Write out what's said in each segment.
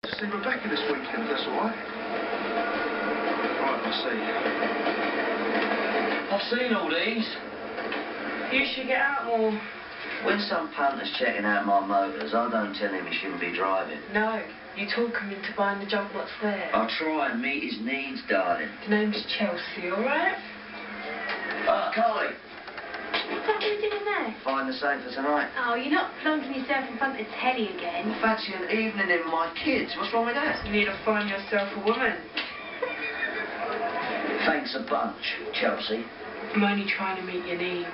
to see Rebecca this weekend, if that's all right. Right, I see. I've seen all these. You should get out more. When some punter's checking out my motors, I don't tell him he shouldn't be driving. No, you talk him into buying the junk what's there. I try and meet his needs, darling. The name's Chelsea, all right? Carly. What are you doing there? Find the safe for tonight. Oh, you're not plonking yourself in front of the telly again. Fancy an evening in with my kids. What's wrong with that? You need to find yourself a woman. Thanks a bunch, Chelsea. I'm only trying to meet your needs.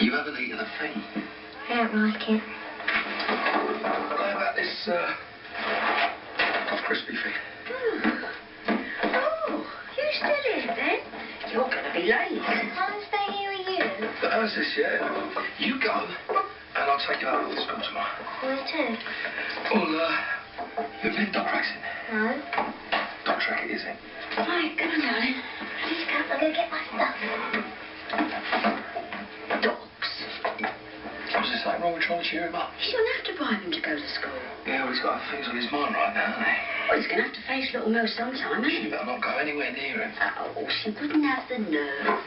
You haven't eaten a thing. I don't like it. How about this, crispy thing? Oh, you stood here then? You're going to be late. I'm staying here with you. But how's this, yeah? You go, and I'll take you out to school tomorrow. Where to? Well, you've been dog racing. No. Dog track it, is it? Right, come on, darling. Just go. I'll go get my stuff. Dogs. Was there something wrong with trying to cheer him up? You don't have to buy them to go to school. Yeah, well, he's got things on his mind right now, hasn't he? Well, he's going to have to face little Mo sometime, hasn't She he? better not go anywhere near him. Oh, she wouldn't have the nerve.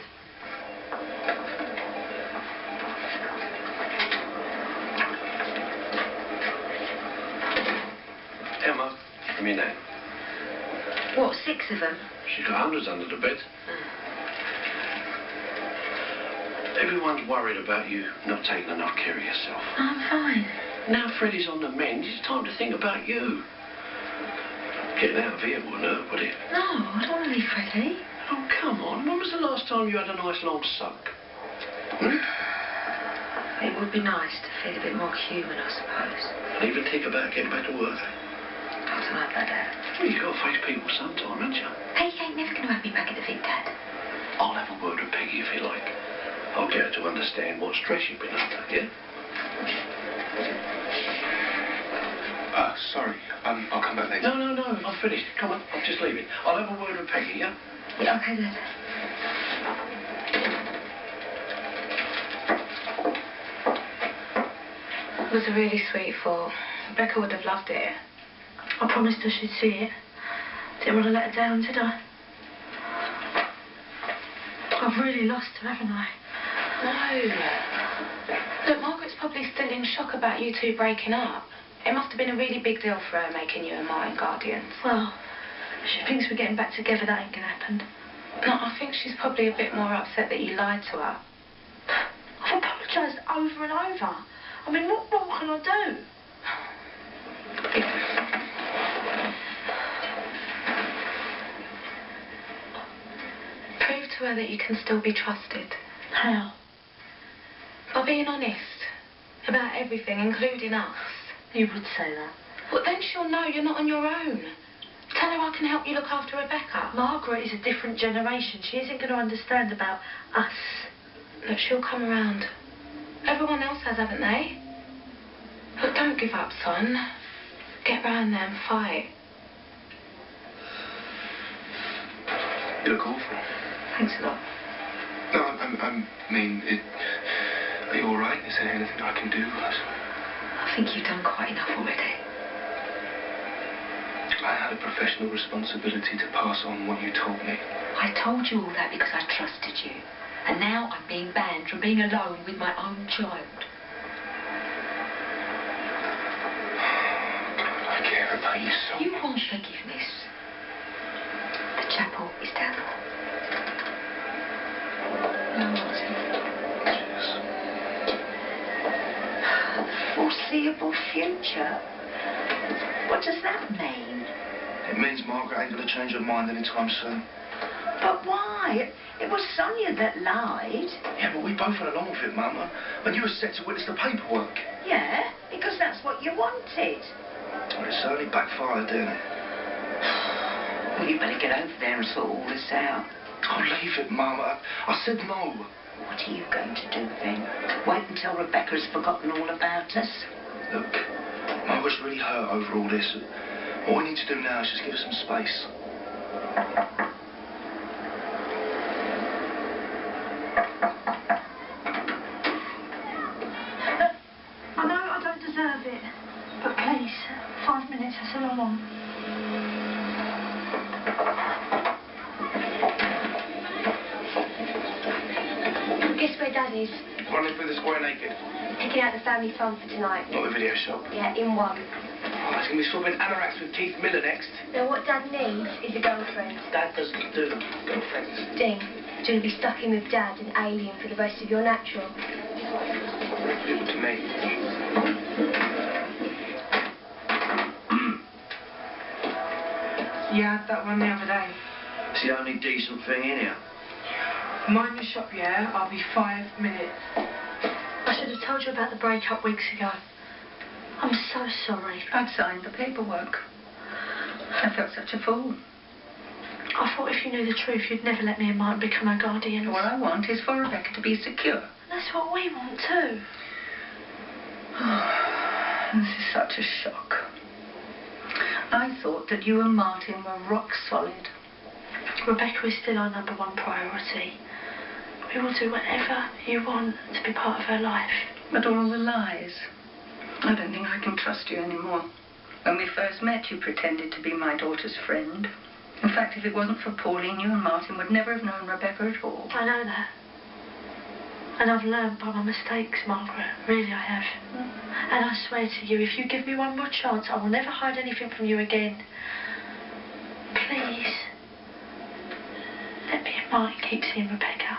Emma, come in now. What, 6 of them? She's got hundreds under the bed. Everyone's worried about you not taking enough care of yourself. I'm fine. Now Freddie's on the mend, it's time to think about you. Getting out of here wouldn't hurt, would it? No, I don't want to leave Freddie. Oh, come on. When was the last time you had a nice long soak? Hmm? It would be nice to feel a bit more human, I suppose. And even think about getting back to work. I don't know about that. Well, you've got to face people sometime, haven't you? Peggy ain't never going to have me back at the Vic, Dad. I'll have a word with Peggy if you like. I'll get her to understand what stress you've been under, yeah? Sorry. I'll come back later. No, I'm finished. Come on, I'm just leaving. I'll have a word with Peggy, yeah? Yeah, okay, Dad. It was a really sweet fall. Rebecca would have loved it. I promised her she'd see it. Didn't want to let her down, did I? I've really lost her, haven't I? No. Look, Margaret's probably still in shock about you two breaking up. It must have been a really big deal for her making you and Martin guardians. Well, she thinks we're getting back together. That ain't gonna happen. No, I think she's probably a bit more upset that you lied to her. I've apologised over and over. I mean, what more can I do? Prove to her that you can still be trusted. How? By being honest about everything, including us. You would say that. Well, then she'll know you're not on your own. Tell her I can help you look after Rebecca. Margaret is a different generation. She isn't going to understand about us. Look, she'll come around. Everyone else has, haven't they? Look, don't give up, son. Get round there and fight. You look awful. Thanks a lot. No, I mean, are you all right? Is there anything I can do? I think you've done quite enough already. I had a professional responsibility to pass on what you told me. I told you all that because I trusted you. And now I'm being banned from being alone with my own child. I care about you so You much. want forgiveness. The chapel is down the hall. Foreseeable future? What does that mean? It means Margaret ain't going to change her mind anytime soon. But why? It was Sonia that lied. Yeah, but we both went along with it, Mama. And you were set to witness the paperwork. Yeah, because that's what you wanted. Well, it certainly backfired, didn't it? Well, you better get over there and sort all this out. Oh, leave it, Mama. I said no. What are you going to do then? Wait until Rebecca's forgotten all about us? Look, Margaret's really hurt over all this. All we need to do now is just give her some space. I know I don't deserve it, but please, 5 minutes That's all I want. Guess where Dad is? Running through the square naked. Picking out the family fun for tonight. Not the video shop. Yeah, in one. Oh, he's going to be swapping anoraks with Keith Miller next. Now, what Dad needs is a girlfriend. Dad doesn't do girlfriends. Dean, do you want to be stuck in with Dad and Alien for the rest of your natural? Little to me. Yeah, I had that one the other day. It's the only decent thing in here. Mind your shop, yeah? I'll be 5 minutes. I should have told you about the breakup weeks ago. I'm so sorry. I'd signed the paperwork. I felt such a fool. I thought if you knew the truth, you'd never let me and Mike become our guardians. What I want is for Rebecca to be secure. That's what we want too. This is such a shock. I thought that you and Martin were rock solid. Rebecca is still our number one priority. We will do whatever you want to be part of her life. But all the lies. I don't think I can trust you anymore. When we first met, you pretended to be my daughter's friend. In fact, if it wasn't for Pauline, you and Martin would never have known Rebecca at all. I know that. And I've learned by my mistakes, Margaret. Really, I have. And I swear to you, if you give me one more chance, I will never hide anything from you again. Please. Let me and Martin keep seeing Rebecca.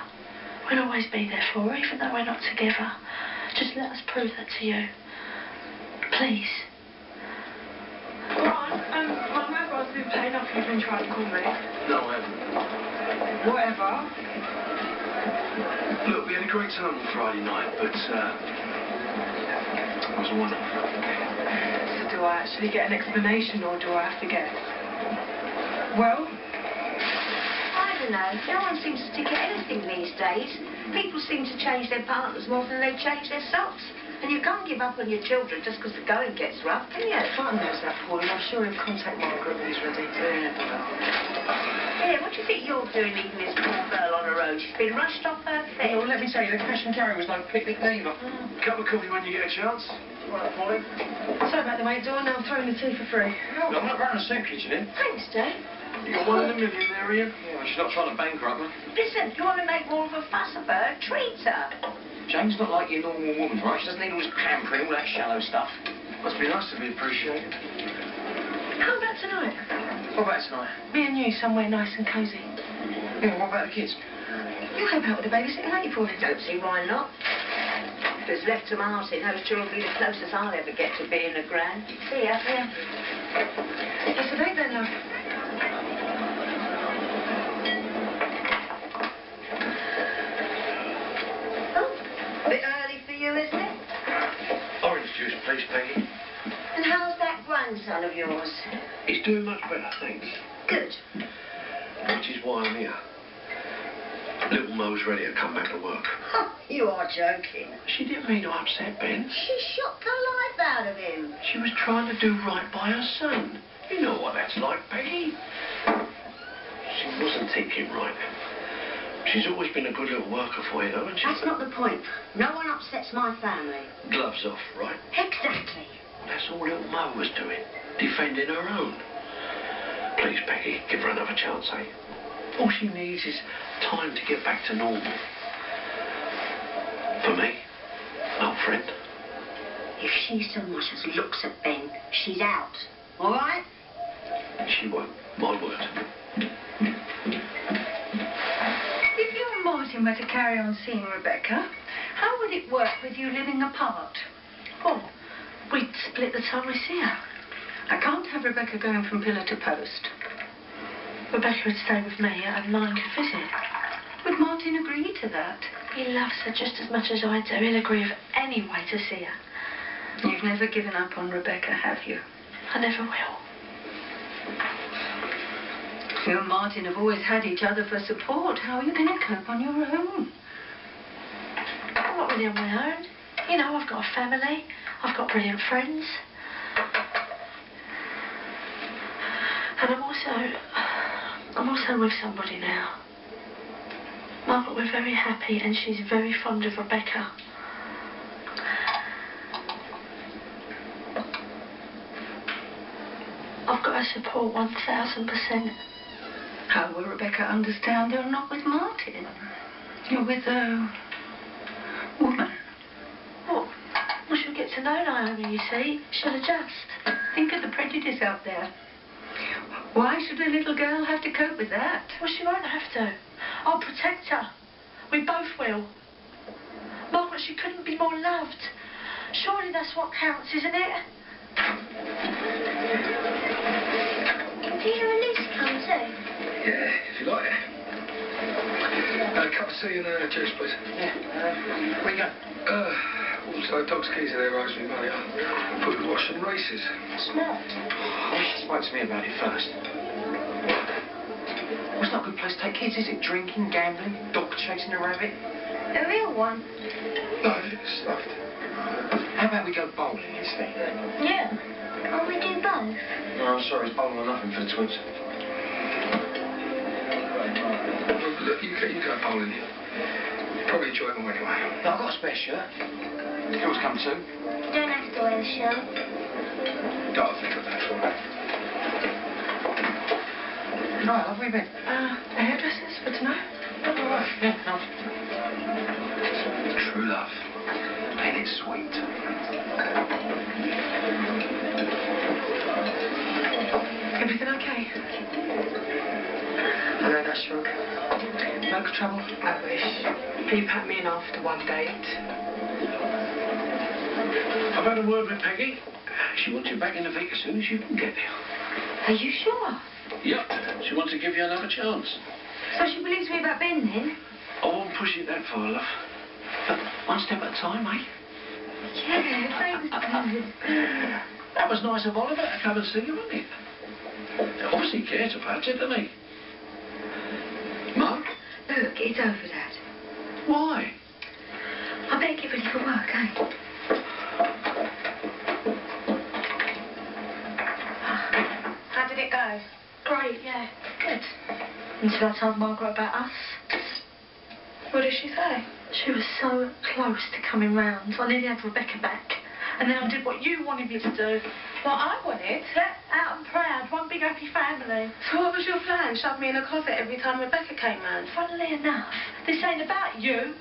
We'll always be there for her, even though we're not together. Just let us prove that to you. Please. Ron, my mobile's been playing off. You've been trying to call me. No, I haven't. Whatever. Look, we had a great time on Friday night, but, it was wonderful. So do I actually get an explanation, or do I have to guess? Well? I don't know. No one seems to stick at anything these days. People seem to change their partners more than they change their socks. And you can't give up on your children just because the going gets rough, can you? Martin knows that, Paul, and I'm sure he'll contact Margaret when he's ready. Yeah, what do you think you're doing leaving this poor girl on the road? She's been rushed off her feet. Well, let me tell you, the cash and carry was no picnic neither. Cup of coffee when you get a chance. Right, Pauline. Sorry about the wait, Dawn. Now I'm throwing the tea for free. No, I'm not running a soup kitchen in. Thanks, Jane. You got one in a million there, Ian? Yeah, she's not trying to bankrupt me. Listen, you want to make more of a fuss of her? Treat her. Jane's not like your normal woman, right? She doesn't need all this pampering, all that shallow stuff. Must be nice to be appreciated. How about tonight? What about tonight? Me and you somewhere nice and cosy. Yeah, what about the kids? You'll help out with the babysitting, won't you, Paul? Don't see why not. If it's left to Martin, those two will be the closest I'll ever get to being a gran. See ya. That's the date then, love. Oh, a bit early for you, isn't it? Orange juice, please, Peggy. And how's that grandson of yours? He's doing much better, thanks. Good. Which is why I'm here. Little Mo's ready to come back to work. Huh, you are joking. She didn't mean to upset Ben. She shocked the life out of him. She was trying to do right by her son. You know what that's like, Peggy. She wasn't thinking right. She's always been a good little worker for you, though, hasn't she? That's not the point. No one upsets my family. Gloves off, right? Exactly. That's all little Mo was doing. Defending her own. Please, Peggy, give her another chance, eh? All she needs is time to get back to normal. For me, old friend. If she so much as looks at Ben, she's out. All right? She won't. My word. If you and Martin were to carry on seeing Rebecca, how would it work with you living apart? Oh, we'd split the time we see her. I can't have Rebecca going from pillar to post. Rebecca would stay with me and Martin could visit. Would Martin agree to that? He loves her just as much as I do. He'll agree with any way to see her. You've never given up on Rebecca, have you? I never will. You and Martin have always had each other for support. How are you going to cope on your own? I'm not really on my own. You know, I've got a family. I've got brilliant friends. And I'm also with somebody now. Margaret, we're very happy and she's very fond of Rebecca. I've got her support 1000%. How will Rebecca understand you're not with Martin? You're with a woman. Well, she'll get to know Naomi, you see. She'll adjust. Think of the prejudice out there. Why should a little girl have to cope with that? Well, she won't have to. I'll protect her. We both will. Margaret, she couldn't be more loved. Surely that's what counts, isn't it? Do you and Lucy come too? Yeah, if you like. A cup of tea and a juice, please. Yeah. Where you go? Also, dog's keys are there, Rosemary, money. I put the wash and races. Smart. She spoke to me about it first. Well, it's not a good place to take kids, is it? Drinking, gambling, dog chasing a rabbit. A real one? No, it's stuffed. How about we go bowling instead? Yeah. Can't we do both? No, I'm sorry, it's bowling or nothing for the twins. Look, you go bowling. You probably enjoy it more anyway. No, I've got a spare shirt. Girls come too. You don't have to wear a shirt. I'll think of that for you. Right, have we been? Hairdressers for tonight. Oh, right. Yeah, no. True love. Ain't it sweet? Everything okay? I know that's drunk. No trouble? I wish. Can you pack me in after one date? I've had a word with Peggy. She wants you back in the Vic as soon as you can get there. Are you sure? Yep. She wants to give you another chance. So she believes me about Ben then? I won't push it that far, love. But one step at a time, eh? Yeah, thanks. That was nice of Oliver to come and see you, wasn't it? Obviously he cares about you, doesn't he? Mark? Look, it's over that. Why? I better get ready for work, eh? How did it go? Great, yeah. Good. Until I told Margaret about us. What did she say? She was so close to coming round. I nearly had Rebecca back. And then I did what you wanted me to do. What I wanted? Yeah, out and proud. One big happy family. So what was your plan? Shove me in a closet every time Rebecca came round? Funnily enough, this ain't about you.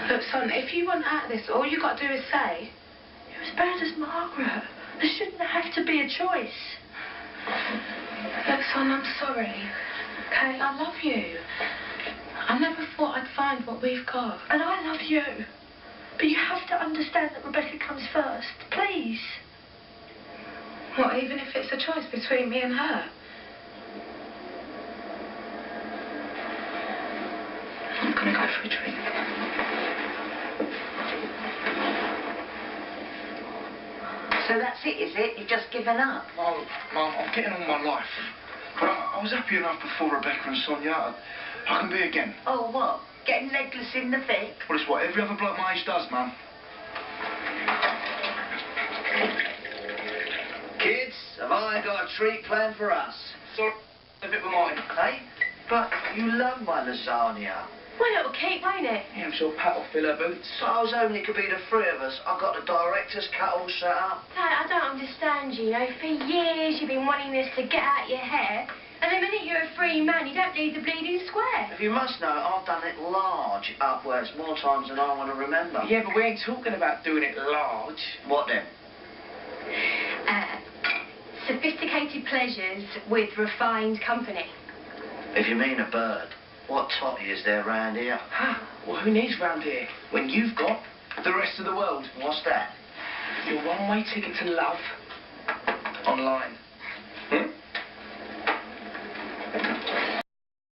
Look, son, if you want out of this, all you got to do is say... You're as bad as Margaret. There shouldn't have to be a choice. Look, son, I'm sorry. Okay, I love you. I never thought I'd find what we've got. And I love you. But you have to understand that Rebecca comes first. Please. What, even if it's a choice between me and her? I'm gonna go for a drink. So that's it, is it? You've just given up? Oh, Mum, I'm getting on my life. But I was happy enough before Rebecca and Sonia. I can be again. Oh, what? Getting legless in the Vic? Well, it's what every other bloke my age does, Mum. Kids, have I got a treat planned for us? Sorry, a bit of mine. Hey? But you love my lasagna. Well, it'll keep, won't it? Yeah, I'm sure Pat will fill her boots. Suppose only could be the three of us. I've got the director's cut all set up. Dad, I don't understand you, For years you've been wanting this to get out your hair. And the minute you're a free man, you don't need the bleeding square. If you must know, I've done it large upwards more times than I want to remember. Yeah, but we ain't talking about doing it large. What then? Sophisticated pleasures with refined company. If you mean a bird, what totty is there round here? Well, who needs round here when you've got the rest of the world? What's that? Your one-way ticket to love. Online.